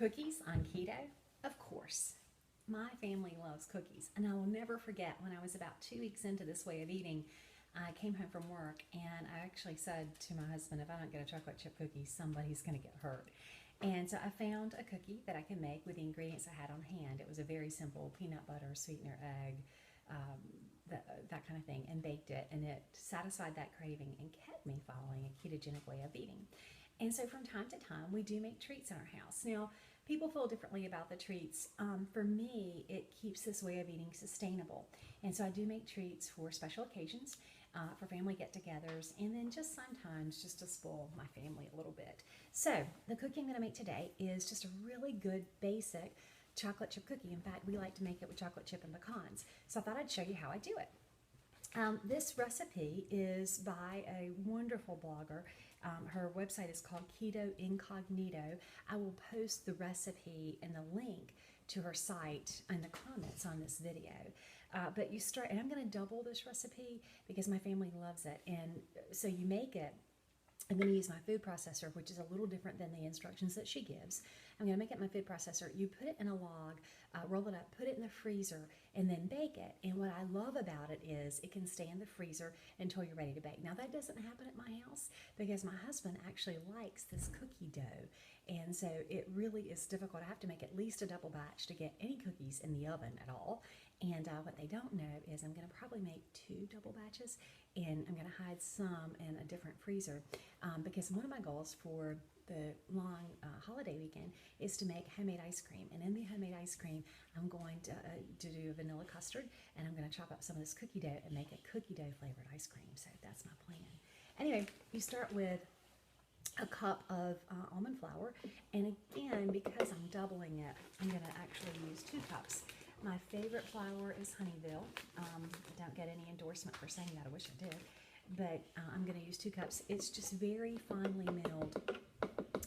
Cookies on keto? Of course. My family loves cookies, and I will never forget when I was about 2 weeks into this way of eating. I came home from work and I actually said to my husband, if I don't get a chocolate chip cookie, somebody's going to get hurt. And so I found a cookie that I can make with the ingredients I had on hand. It was a very simple peanut butter, sweetener, egg, um, that kind of thing, and baked it. And it satisfied that craving and kept me following a ketogenic way of eating. And so from time to time, we do make treats in our house. Now, people feel differently about the treats. For me, it keeps this way of eating sustainable. And so I do make treats for special occasions, for family get-togethers, and then just sometimes just to spoil my family a little bit. So the cookie I'm going to make today is just a really good basic chocolate chip cookie. In fact, we like to make it with chocolate chip and pecans. So I thought I'd show you how I do it. This recipe is by a wonderful blogger. Her website is called Keto Incognito. I will post the recipe and the link to her site in the comments on this video. But you start, and I'm going to double this recipe because my family loves it. And so you make it. I'm going to use my food processor, which is a little different than the instructions that she gives. I'm going to make it in my food processor. You put it in a log, roll it up, put it in the freezer, and then bake it. And what I love about it is it can stay in the freezer until you're ready to bake. Now, that doesn't happen at my house because my husband actually likes this cookie dough. And so it really is difficult. I have to make at least a double batch to get any cookies in the oven at all. And what they don't know is I'm going to probably make 2 double batches, and I'm going to hide some in a different freezer because one of my goals for the long holiday weekend is to make homemade ice cream. And in the homemade ice cream, I'm going to do vanilla custard, and I'm going to chop up some of this cookie dough and make a cookie dough flavored ice cream. So that's my plan. Anyway, you start with a cup of almond flour, and again, because I'm doubling it, I'm going to actually use 2 cups. My favorite flour is Honeyville. I don't get any endorsement for saying that. I wish I did. But I'm going to use 2 cups. It's just very finely milled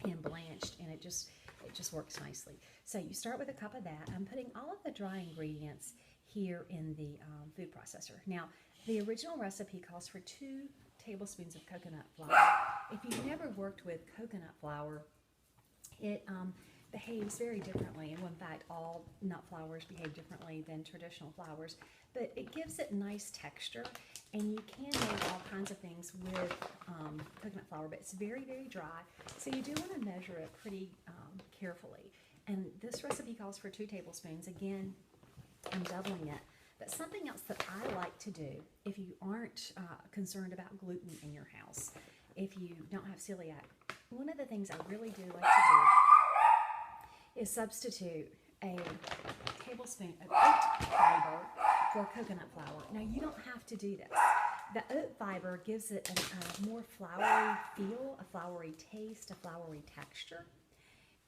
and blanched, and it just works nicely. So you start with a cup of that. I'm putting all of the dry ingredients here in the food processor. Now, the original recipe calls for 2 tablespoons of coconut flour. If you've never worked with coconut flour, it behaves very differently. And in fact, all nut flours behave differently than traditional flours, but it gives it nice texture, and you can make all kinds of things with coconut flour, but it's very, very dry, so you do want to measure it pretty carefully. And this recipe calls for 2 tablespoons. Again, I'm doubling it. But something else that I like to do, if you aren't concerned about gluten in your house, if you don't have celiac, one of the things I really do like to do is substitute a tablespoon of oat fiber for coconut flour. Now, you don't have to do this. The oat fiber gives it a more floury feel, a floury taste, a floury texture.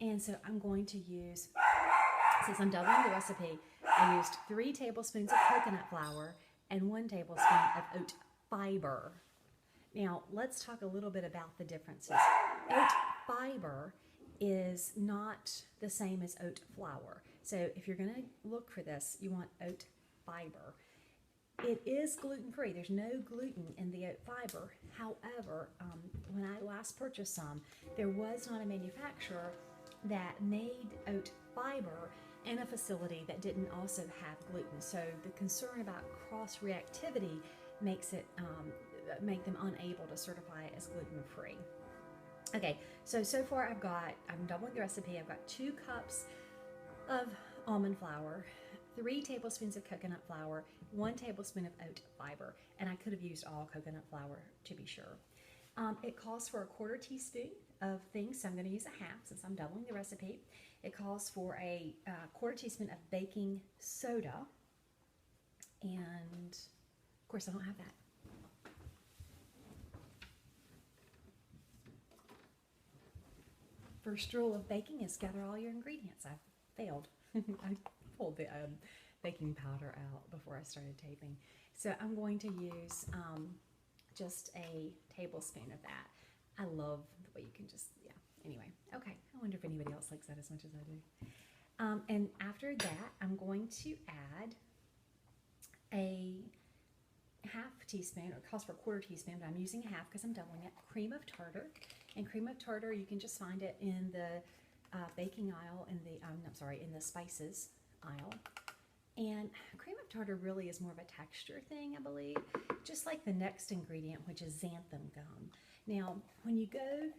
And so I'm going to use, since I'm doubling the recipe, I used 3 tablespoons of coconut flour and 1 tablespoon of oat fiber. Now, let's talk a little bit about the differences. Oat fiber is not the same as oat flour. So if you're going to look for this, you want oat fiber. It is gluten-free. There's no gluten in the oat fiber. However, when I last purchased some, there was not a manufacturer that made oat fiber in a facility that didn't also have gluten. So the concern about cross-reactivity makes it make them unable to certify it as gluten-free. Okay, so far I'm doubling the recipe. I've got 2 cups of almond flour, 3 tablespoons of coconut flour, 1 tablespoon of oat fiber, and I could have used all coconut flour to be sure. It calls for a 1/4 teaspoon of things, so I'm going to use a half since I'm doubling the recipe. It calls for a 1/4 teaspoon of baking soda, and of course I don't have that. First rule of baking is gather all your ingredients. I failed. I pulled the baking powder out before I started taping. So I'm going to use just a tablespoon of that. I love the way you can just, yeah. Anyway, okay. I wonder if anybody else likes that as much as I do. And after that, I'm going to add a 1/2 teaspoon, or it calls for a 1/4 teaspoon, but I'm using a half because I'm doubling it, cream of tartar. And cream of tartar, you can just find it in the baking aisle in the, I'm sorry, in the spices aisle. And cream of tartar really is more of a texture thing, I believe, just like the next ingredient, which is xanthan gum. Now, when you go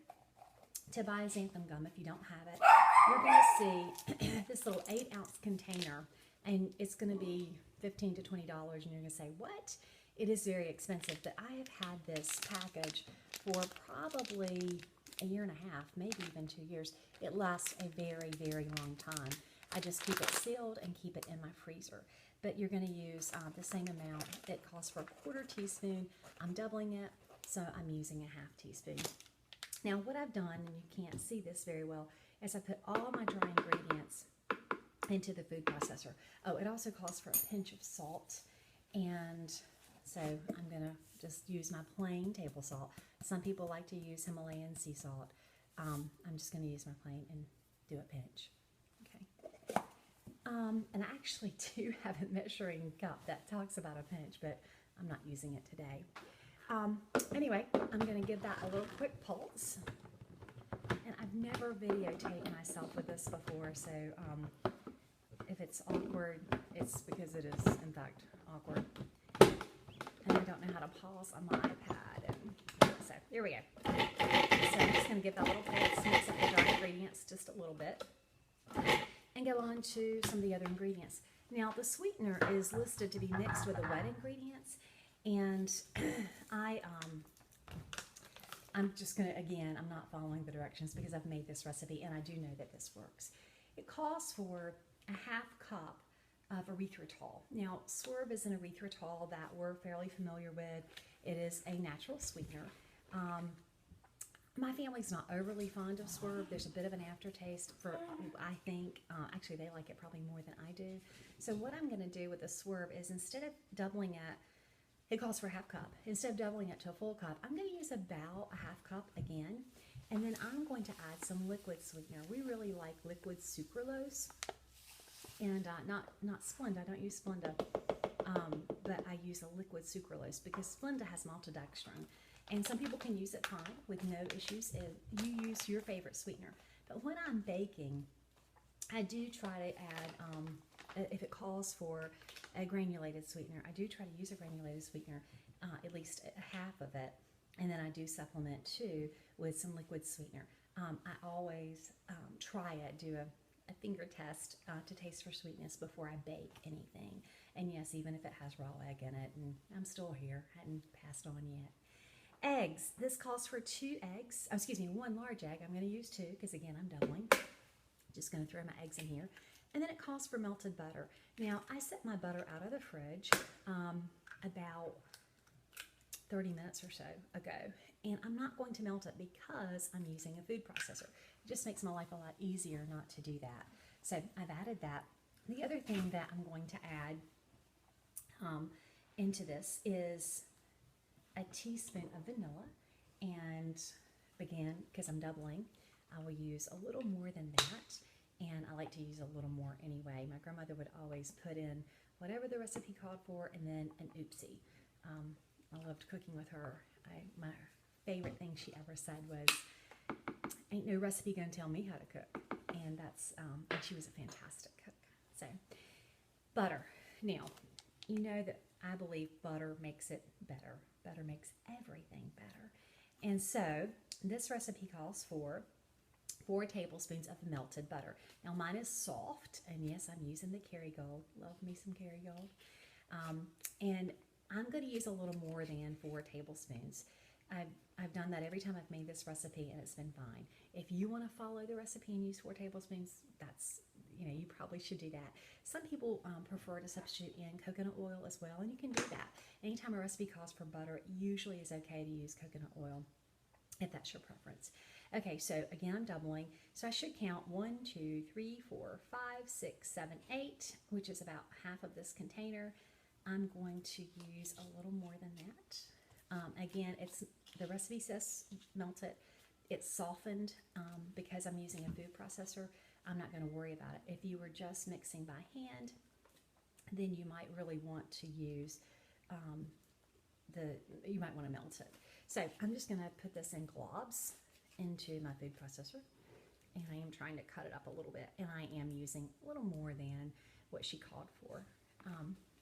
to buy xanthan gum, if you don't have it, you're going to see this little 8-ounce container, and it's going to be $15 to $20, and you're going to say, what? It is very expensive, but I have had this package for probably a year and a half, maybe even 2 years. It lasts a very, very long time. I just keep it sealed and keep it in my freezer. But you're going to use the same amount. It costs for a 1/4 teaspoon. I'm doubling it, so I'm using a 1/2 teaspoon. Now what I've done, and you can't see this very well, is I put all my dry ingredients into the food processor. Oh, it also calls for a pinch of salt, and so I'm going to just use my plain table salt. Some people like to use Himalayan sea salt. I'm just going to use my plain and do a pinch. Okay. And I actually do have a measuring cup that talks about a pinch, but I'm not using it today. Anyway, I'm going to give that a little quick pulse. And I've never videotaped myself with this before, so if it's awkward, it's because it is, in fact, awkward. And I don't know how to pause on my iPad. And so here we go. So I'm just going to give that little pulse, mix up the dry ingredients just a little bit, and go on to some of the other ingredients. Now, the sweetener is listed to be mixed with the wet ingredients, and I'm just going to, again, I'm not following the directions because I've made this recipe, and I do know that this works. It calls for a 1/2 cup of erythritol. Now, Swerve is an erythritol that we're fairly familiar with. It is a natural sweetener. My family's not overly fond of Swerve. There's a bit of an aftertaste for, I think, actually they like it probably more than I do. So what I'm going to do with the Swerve is, instead of doubling it calls for a 1/2 cup. Instead of doubling it to a full cup, I'm going to use about a 1/2 cup again. And then I'm going to add some liquid sweetener. We really like liquid sucralose. And not Splenda. I don't use Splenda. But I use a liquid sucralose because Splenda has maltodextrin. And some people can use it fine with no issues if you use your favorite sweetener. But when I'm baking, I do try to add, if it calls for a granulated sweetener, I do try to use a granulated sweetener, at least 1/2 of it. And then I do supplement too with some liquid sweetener. I always try it, do a finger test to taste for sweetness before I bake anything. And yes, even if it has raw egg in it, and I'm still here, hadn't passed on yet. Eggs. This calls for 2 eggs. Oh, excuse me, 1 large egg. I'm going to use 2 because, again, I'm doubling. Just going to throw my eggs in here. And then it calls for melted butter. Now, I set my butter out of the fridge about 30 minutes or so ago. And I'm not going to melt it because I'm using a food processor. It just makes my life a lot easier not to do that. So I've added that. The other thing that I'm going to add into this is a teaspoon of vanilla, and again, because I'm doubling, I will use a little more than that, and I like to use a little more anyway. My grandmother would always put in whatever the recipe called for, and then an oopsie. I loved cooking with her. My favorite thing she ever said was, "Ain't no recipe gonna tell me how to cook," and that's and she was a fantastic cook. So, butter. Now, you know that I believe butter makes it better. Butter makes everything better. And so this recipe calls for 4 tablespoons of melted butter. Now mine is soft, and yes, I'm using the Kerrygold. Love me some Kerrygold. And I'm going to use a little more than 4 tablespoons. I've done that every time I've made this recipe, and it's been fine. If you want to follow the recipe and use 4 tablespoons, that's, you probably should do that. Some people prefer to substitute in coconut oil as well, and you can do that. Anytime a recipe calls for butter, it usually is okay to use coconut oil if that's your preference. Okay, so again, I'm doubling. So I should count 1, 2, 3, 4, 5, 6, 7, 8, which is about half of this container. I'm going to use a little more than that. Again, the recipe says melt it. It's softened because I'm using a food processor. I'm not going to worry about it. If you were just mixing by hand, then you might really want to use you might want to melt it. So I'm just going to put this in globs into my food processor. and I am trying to cut it up a little bit, and I am using a little more than what she called for.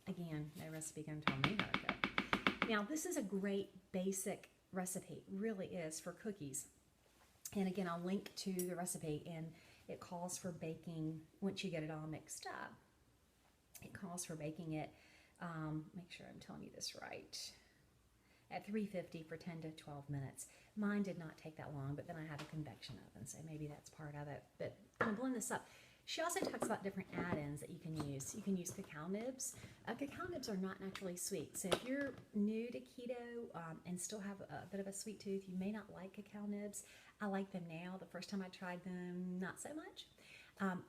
Again, no recipe can tell me how to cook. Now, this is a great basic recipe, really is, for cookies. And again, I'll link to the recipe, and it calls for baking, once you get it all mixed up, it calls for baking it, make sure I'm telling you this right, at 350 for 10 to 12 minutes. Mine did not take that long, but then I have a convection oven, so maybe that's part of it. But I'm blend this up. She also talks about different add-ins that you can use. You can use cacao nibs. Cacao nibs are not naturally sweet, so if you're new to keto and still have a bit of a sweet tooth, you may not like cacao nibs. I like them now. The first time I tried them, not so much.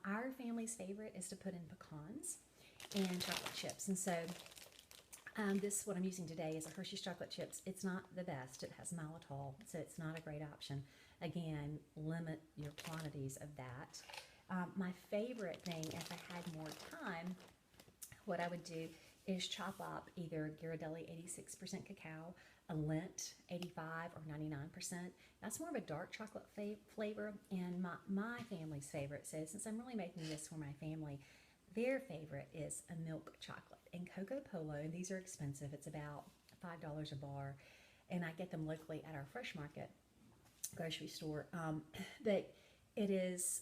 Our family's favorite is to put in pecans and chocolate chips, and so this, what I'm using today, is a Hershey's chocolate chips. It's not the best. It has maltitol, so it's not a great option. Again, limit your quantities of that. My favorite thing, if I had more time, what I would do is chop up either Ghirardelli 86% cacao, a Lindt 85 or 99%. That's more of a dark chocolate flavor, and my family's favorite, so since I'm really making this for my family, their favorite is a milk chocolate. And Coco Polo, and these are expensive, it's about $5 a bar, and I get them locally at our Fresh Market grocery store. But it is,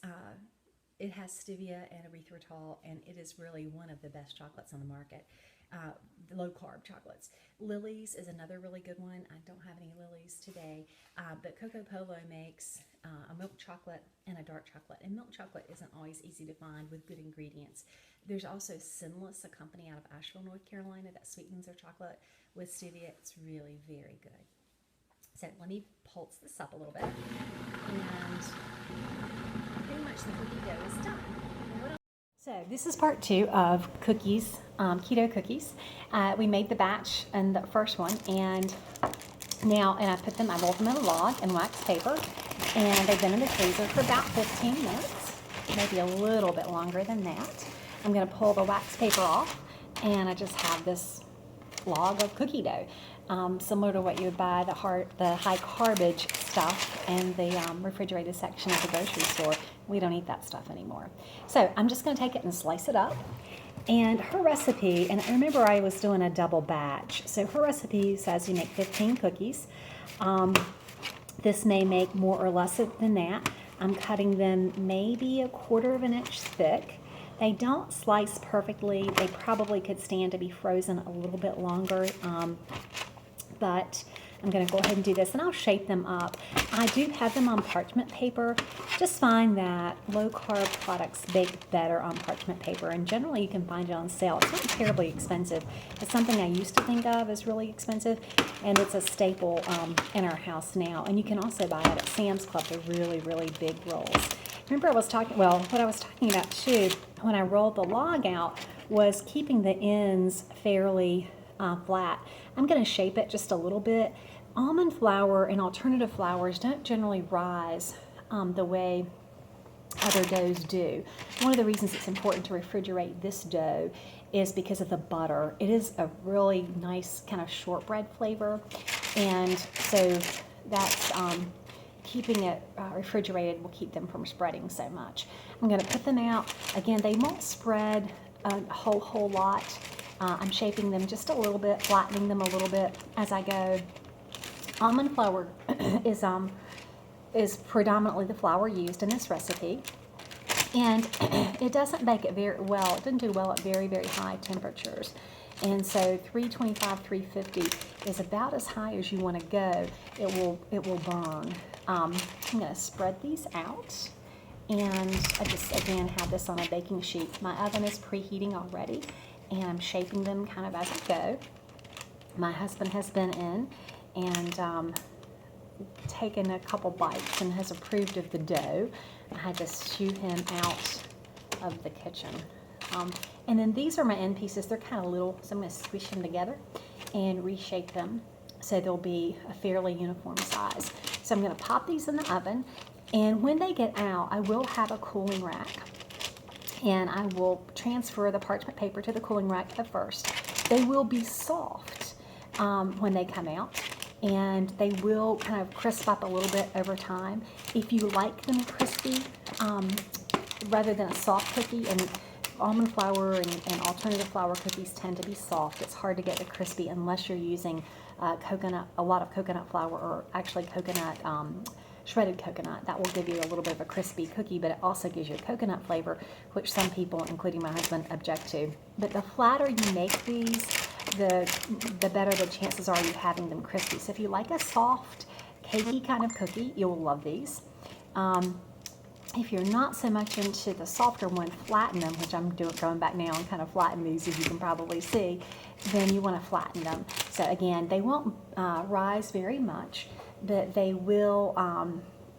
it has stevia and erythritol, and it is really one of the best chocolates on the market. Low carb chocolates. Lily's is another really good one. I don't have any Lily's today, but Coco Polo makes a milk chocolate and a dark chocolate, and milk chocolate isn't always easy to find with good ingredients. There's also Sinless, a company out of Asheville, North Carolina, that sweetens their chocolate with stevia. It's really very good. So let me pulse this up a little bit, and pretty much the cookie dough is done. So this is part 2 of cookies, keto cookies. We made the batch and the first one, and I put them, I rolled them in a log in wax paper, and they've been in the freezer for about 15 minutes, maybe a little bit longer than that. I'm going to pull the wax paper off, and I just have this log of cookie dough, similar to what you would buy the high carbage stuff in the refrigerated section of the grocery store. We don't eat that stuff anymore. So I'm just going to take it and slice it up. And her recipe, and remember I was doing a double batch, so her recipe says you make 15 cookies. This may make more or less than that. I'm cutting them maybe 1/4 of an inch thick. They don't slice perfectly. They probably could stand to be frozen a little bit longer, but I'm going to go ahead and do this, and I'll shape them up. I do have them on parchment paper. Just find that low-carb products bake better on parchment paper, and generally you can find it on sale. It's not terribly expensive. It's something I used to think of as really expensive, and it's a staple in our house now. And you can also buy it at Sam's Club. They're really, really big rolls. Remember what I was talking about too, when I rolled the log out, was keeping the ends fairly flat. I'm going to shape it just a little bit. Almond flour and alternative flours don't generally rise the way other doughs do. One of the reasons it's important to refrigerate this dough is because of the butter. It is a really nice kind of shortbread flavor, and so that's keeping it refrigerated will keep them from spreading so much. I'm going to put them out. Again, they won't spread a whole lot. I'm shaping them just a little bit, flattening them a little bit as I go. Almond flour is predominantly the flour used in this recipe, and it doesn't bake it very well. It doesn't do well at very, very high temperatures, and so 325, 350 is about as high as you want to go. It will burn. I'm going to spread these out, and I just again have this on a baking sheet. My oven is preheating already, and I'm shaping them kind of as I go. My husband has been in and taken a couple bites and has approved of the dough. I had to shoo him out of the kitchen. And then these are my end pieces. They're kind of little, so I'm going to squish them together and reshape them so they'll be a fairly uniform size. So I'm going to pop these in the oven, and when they get out, I will have a cooling rack, and I will transfer the parchment paper to the cooling rack at first. They will be soft when they come out, and they will kind of crisp up a little bit over time. If you like them crispy, rather than a soft cookie. And almond flour and alternative flour cookies tend to be soft. It's hard to get the crispy unless you're using a lot of coconut flour, or actually shredded coconut. That will give you a little bit of a crispy cookie, but it also gives you a coconut flavor, which some people, including my husband, object to. But the flatter you make these, the better the chances are you having them crispy. So if you like a soft, cakey kind of cookie, you'll love these. If you're not so much into the softer one, flatten them, which I'm going back now and kind of flatten these, as you can probably see, then you want to flatten them. So again, they won't rise very much, but they will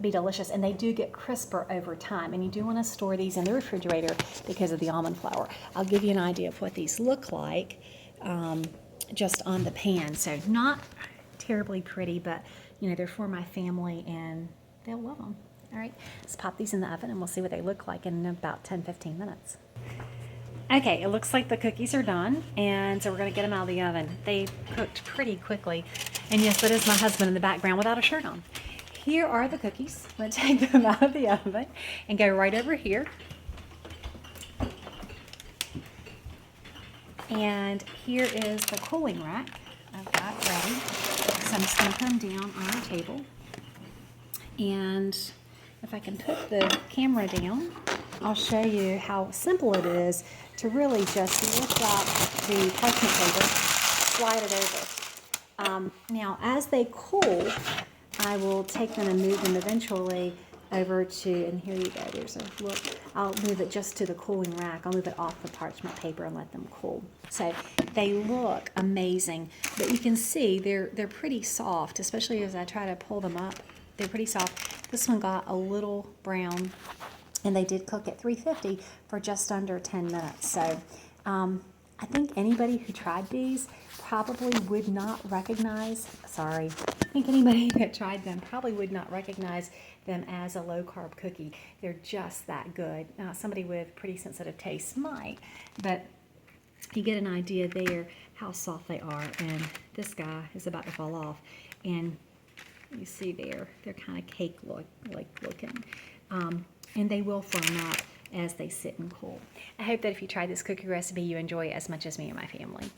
be delicious, and they do get crisper over time. And you do want to store these in the refrigerator because of the almond flour. I'll give you an idea of what these look like just on the pan. So not terribly pretty, but they're for my family and they'll love them. All right, let's pop these in the oven and we'll see what they look like in about 10-15 minutes. Okay, it looks like the cookies are done, and so we're going to get them out of the oven. They cooked pretty quickly, and yes, that is my husband in the background without a shirt on. Here are the cookies. I'm going to take them out of the oven and go right over here. And here is the cooling rack I've got ready. So I'm just going to put them down on our table. And if I can put the camera down, I'll show you how simple it is to really just lift up the parchment paper, slide it over. Now, as they cool, I will take them and move them eventually over to, and here you go, there's a look. I'll move it just to the cooling rack. I'll move it off the parchment paper and let them cool. So they look amazing, but you can see they're pretty soft, especially as I try to pull them up. They're pretty soft. This one got a little brown, and they did cook at 350 for just under 10 minutes. So I think anybody who tried these probably would not recognize, I think anybody that tried them probably would not recognize them as a low-carb cookie. They're just that good. Now, somebody with pretty sensitive taste might, but you get an idea there how soft they are. And this guy is about to fall off. And you see there, they're kind of cake looking. And they will firm up as they sit and cool. I hope that if you try this cookie recipe, you enjoy it as much as me and my family.